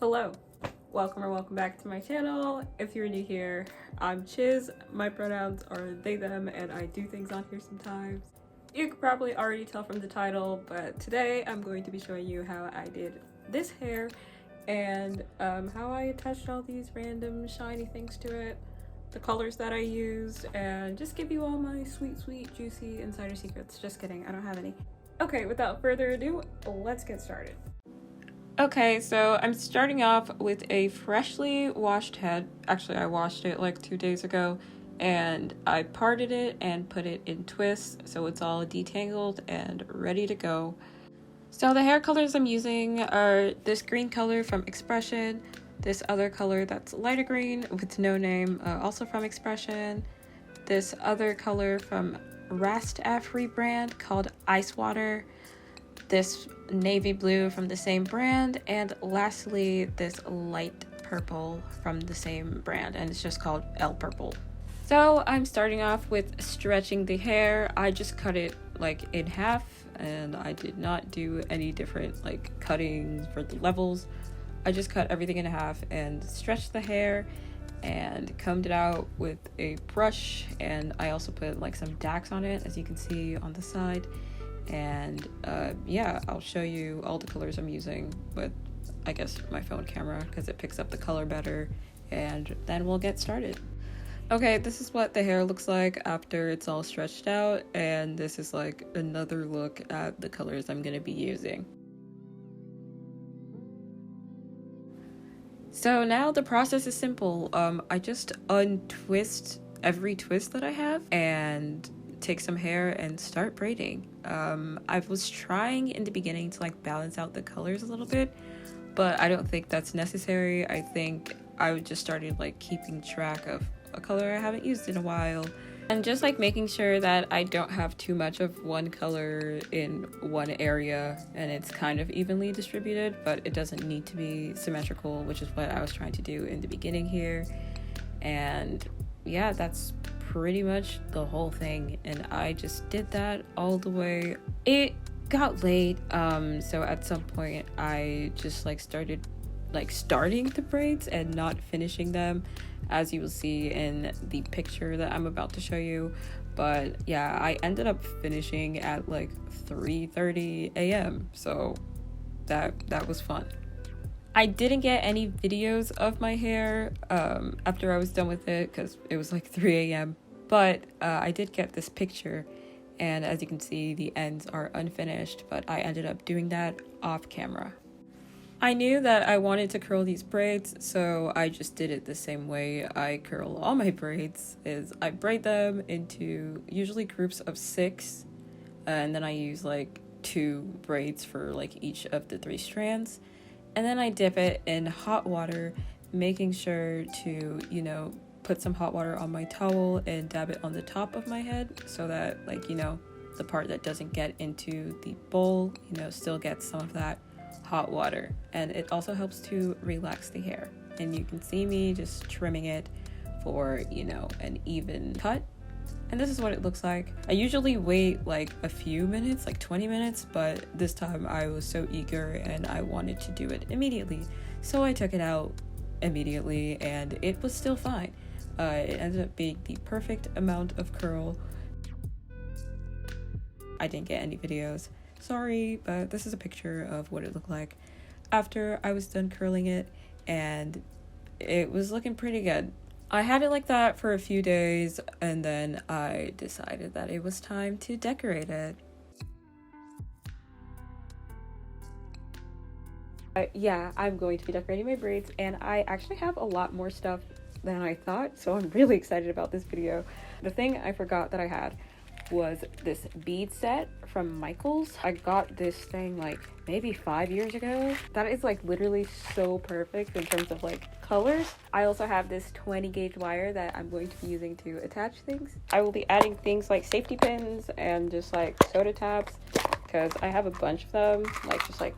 Hello, welcome or welcome back to my channel. If you're new here, I'm Chiz, my pronouns are they, them, and I do things on here sometimes. You could probably already tell from the title, but today I'm going to be showing you how I did this hair and how I attached all these random shiny things to it, the colors that I used, and just give you all my sweet, juicy insider secrets. Just kidding, I don't have any. Okay, without further ado, let's get started. Okay, so I'm starting off with a freshly washed head. Actually, I washed it like 2 days ago, and I parted it and put it in twists so it's all detangled and ready to go. So the hair colors I'm using are this green color from Expression, this other color that's lighter green with no name, also from Expression, this other color from Rast Afri brand called Ice Water, this navy blue from the same brand, and lastly this light purple from the same brand, and it's just called L Purple. So I'm starting off with stretching the hair. I just cut it like in half, and I did not do any different like cuttings for the levels. I just cut everything in half and stretched the hair and combed it out with a brush, and I also put like some Dax on it, as you can see on the side. And yeah, I'll show you all the colors I'm using with, I guess, my phone camera because it picks up the color better, and then we'll get started. Okay, this is what the hair looks like after it's all stretched out, and this is like another look at the colors I'm gonna be using. So now the process is simple. I just untwist every twist that I have and take some hair and start braiding. I was trying in the beginning to like balance out the colors a little bit, but I don't think that's necessary. I think I just started like keeping track of a color I haven't used in a while, and just like making sure that I don't have too much of one color in one area and it's kind of evenly distributed, but it doesn't need to be symmetrical, which is what I was trying to do in the beginning here. And yeah, that's pretty much the whole thing, and I just did that all the way. It got late, so at some point I just like started like starting the braids and not finishing them, as you will see in the picture that I'm about to show you. But yeah, I ended up finishing at like 3:30 a.m. so that was fun. I didn't get any videos of my hair after I was done with it because it was like 3 a.m. But I did get this picture, and as you can see, the ends are unfinished, but I ended up doing that off camera. I knew that I wanted to curl these braids, so I just did it the same way I curl all my braids, is I braid them into usually groups of 6, and then I use like 2 braids for like each of the 3 strands. And then I dip it in hot water, making sure to, you know, put some hot water on my towel and dab it on the top of my head so that, like, you know, the part that doesn't get into the bowl, you know, still gets some of that hot water. And it also helps to relax the hair. And you can see me just trimming it for, you know, an even cut. And this is what it looks like. I usually wait like a few minutes, like 20 minutes, but this time I was so eager and I wanted to do it immediately. So I took it out immediately and it was still fine. It ended up being the perfect amount of curl. I didn't get any videos. Sorry, but this is a picture of what it looked like after I was done curling it, and it was looking pretty good. I had it like that for a few days, and then I decided that it was time to decorate it. Yeah, I'm going to be decorating my braids, and I actually have a lot more stuff than I thought, so I'm really excited about this video. The thing I forgot that I had was this bead set from Michaels. I got this thing like maybe 5 years ago. That is like literally so perfect in terms of like colors. I also have this 20 gauge wire that I'm going to be using to attach things. I will be adding things like safety pins and just like soda tabs because I have a bunch of them, like just like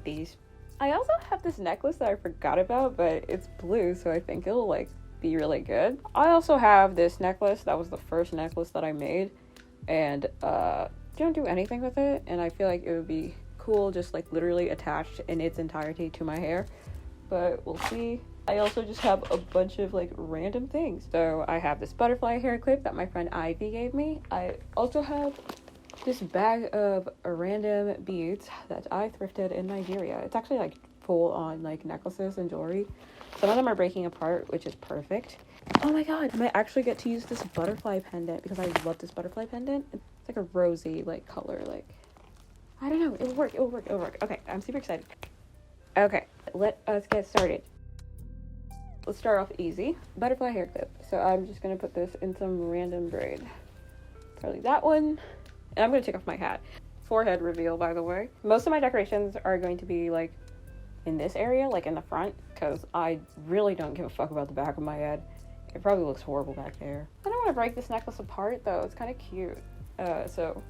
these. I also have this necklace that I forgot about, but it's blue, so I think it'll like be really good. I also have this necklace that was the first necklace that I made, and don't do anything with it, and I feel like it would be cool just like literally attached in its entirety to my hair. but we'll see. I also just have a bunch of like random things. So I have this butterfly hair clip that my friend Ivy gave me. I also have this bag of random beads that I thrifted in Nigeria. It's actually like full on like necklaces and jewelry. Some of them are breaking apart, which is perfect. Oh my god, I might actually get to use this butterfly pendant because I love this butterfly pendant. It's like a rosy like color, like I don't know, it'll work. Okay, I'm super excited. Okay, let us get started. Let's start off easy. Butterfly hair clip. So I'm just gonna put this in some random braid. Probably that one. And I'm gonna take off my hat. Forehead reveal, by the way. Most of my decorations are going to be like in this area, like in the front, because I really don't give a fuck about the back of my head. It probably looks horrible back there. I don't want to break this necklace apart though. It's kind of cute. So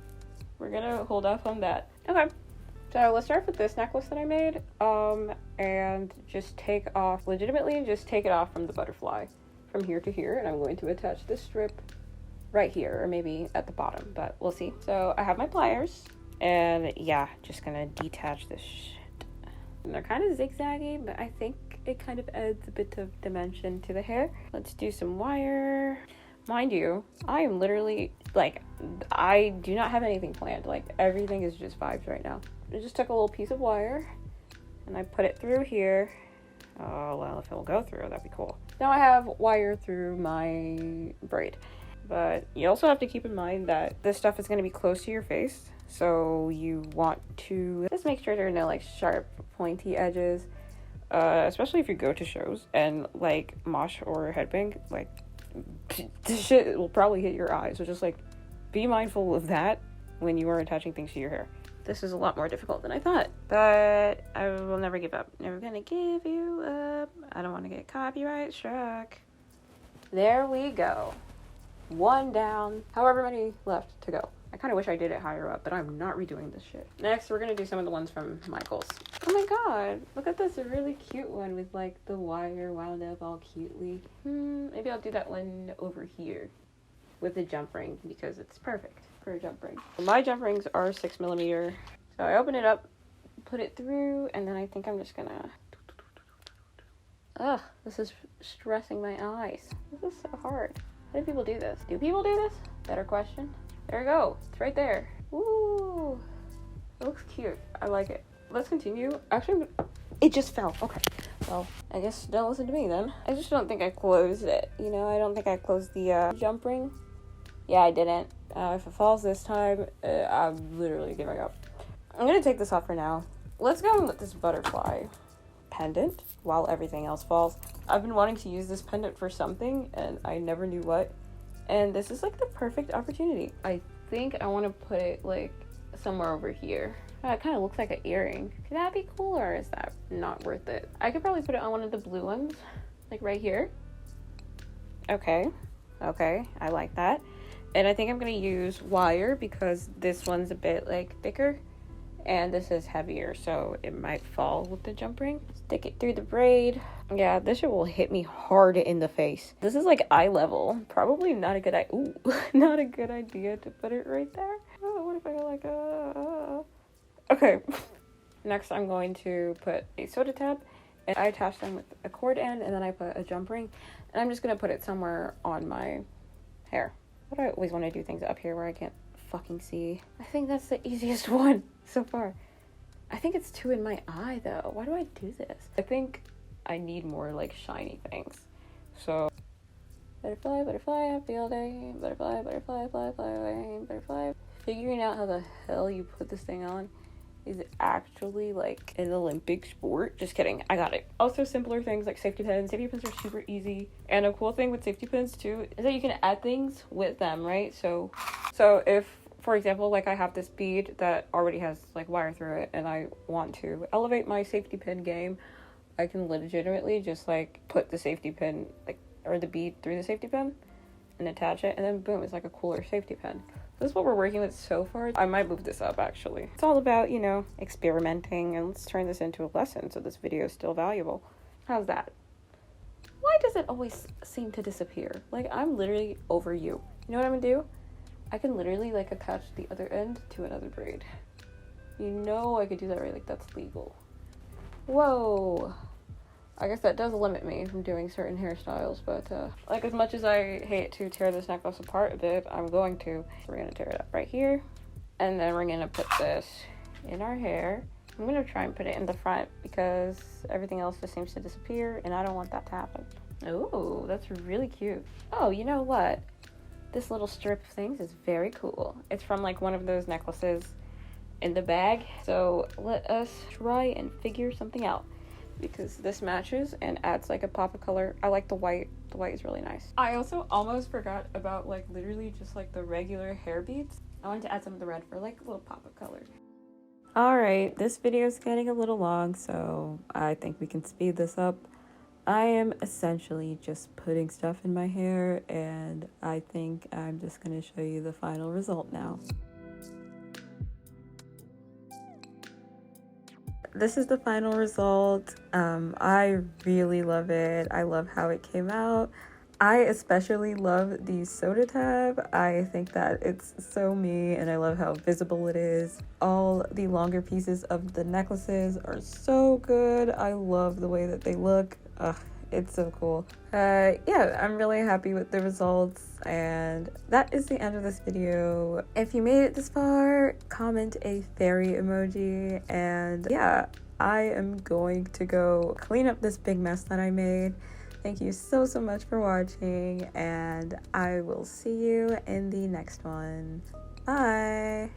we're gonna hold off on that. Okay. So let's start with this necklace that I made, and just take off, legitimately just take it off from the butterfly, from here to here, and I'm going to attach this strip right here, or maybe at the bottom, but we'll see. So I have my pliers, and yeah, just gonna detach this shit. And they're kind of zigzaggy, but I think it kind of adds a bit of dimension to the hair. Let's do some wire. Mind you, I am literally, like, I do not have anything planned. Like, everything is just vibes right now. I just took a little piece of wire and I put it through here. Oh, well, if it'll go through, that'd be cool. Now I have wire through my braid. But you also have to keep in mind that this stuff is going to be close to your face. So you want to just make sure there are no, like, sharp, pointy edges. Especially if you go to shows and, like, mosh or headbang, like, this shit will probably hit your eyes. So just, like, be mindful of that when you are attaching things to your hair. This is a lot more difficult than I thought, but I will never give up. Never gonna give you up. I don't want to get copyright struck. There we go. One down. However many left to go. I kind of wish I did it higher up, but I'm not redoing this shit. Next, we're gonna do some of the ones from Michael's. Oh my god, look at this really cute one with like the wire wound up all cutely. Maybe I'll do that one over here with the jump ring because it's perfect for a jump ring. My jump rings are 6mm. So I open it up, put it through, and then I think I'm just gonna... Ugh, this is stressing my eyes. This is so hard. How do people do this? Do people do this? Better question. There we go. It's right there. Ooh. It looks cute. I like it. Let's continue. Actually, it just fell. Okay. Well, I guess don't listen to me then. I just don't think I closed it. You know, I don't think I closed the jump ring. Yeah, I didn't. If it falls this time, I'm literally giving up. I'm gonna take this off for now. Let's go with this butterfly pendant while everything else falls. I've been wanting to use this pendant for something, and I never knew what. And this is like the perfect opportunity. I think I want to put it like somewhere over here. It kind of looks like an earring. Could that be cool, or is that not worth it? I could probably put it on one of the blue ones, like right here. Okay, I like that. And I think I'm going to use wire because this one's a bit like thicker and this is heavier, so it might fall with the jump ring. Stick it through the braid. Yeah, this shit will hit me hard in the face. This is like eye level. Probably not a good not a good idea to put it right there. Oh, what if I go like Okay. Next, I'm going to put a soda tab, and I attach them with a cord end, and then I put a jump ring, and I'm just going to put it somewhere on my hair. But I always want to do things up here where I can't fucking see. I think that's the easiest one so far. I think it's two in my eye though. Why do I do this? I think I need more like shiny things. So butterfly, butterfly, happy all day. Butterfly, butterfly, fly, fly away. Butterfly. Figuring out how the hell you put this thing on is actually like an Olympic sport. Just kidding, I got it. Also simpler things like safety pins. Safety pins are super easy. And a cool thing with safety pins too is that you can add things with them, right? So if, for example, like I have this bead that already has like wire through it and I want to elevate my safety pin game, I can legitimately just like put the safety pin like or the bead through the safety pin and attach it, and then boom, it's like a cooler safety pin. This is what we're working with so far. I might move this up actually. It's all about, you know, experimenting, and let's turn this into a lesson so this video is still valuable. How's that? Why does it always seem to disappear? Like, I'm literally over you. You know what I'm gonna do? I can literally like attach the other end to another braid. You know I could do that, right? Like, that's legal. Whoa. I guess that does limit me from doing certain hairstyles, but like as much as I hate to tear this necklace apart a bit, I'm going to. We're gonna tear it up right here, and then we're gonna put this in our hair. I'm gonna try and put it in the front because everything else just seems to disappear, and I don't want that to happen. Oh, that's really cute. Oh, you know what? This little strip of things is very cool. It's from like one of those necklaces in the bag. So let us try and figure something out, because this matches and adds like a pop of color. I like the white. The white is really nice. I also almost forgot about like literally just like the regular hair beads. I wanted to add some of the red for like a little pop of color. Alright, this video is getting a little long, so I think we can speed this up. I am essentially just putting stuff in my hair, and I think I'm just going to show you the final result now. This is the final result. I really love it. I love how it came out. I especially love the soda tab. I think that it's so me, and I love how visible it is. All the longer pieces of the necklaces are so good. I love the way that they look. Ugh, it's so cool. Yeah, I'm really happy with the results, and that is the end of this video. If you made it this far, comment a fairy emoji, and yeah, I am going to go clean up this big mess that I made. Thank you so much for watching, and I will see you in the next one. Bye!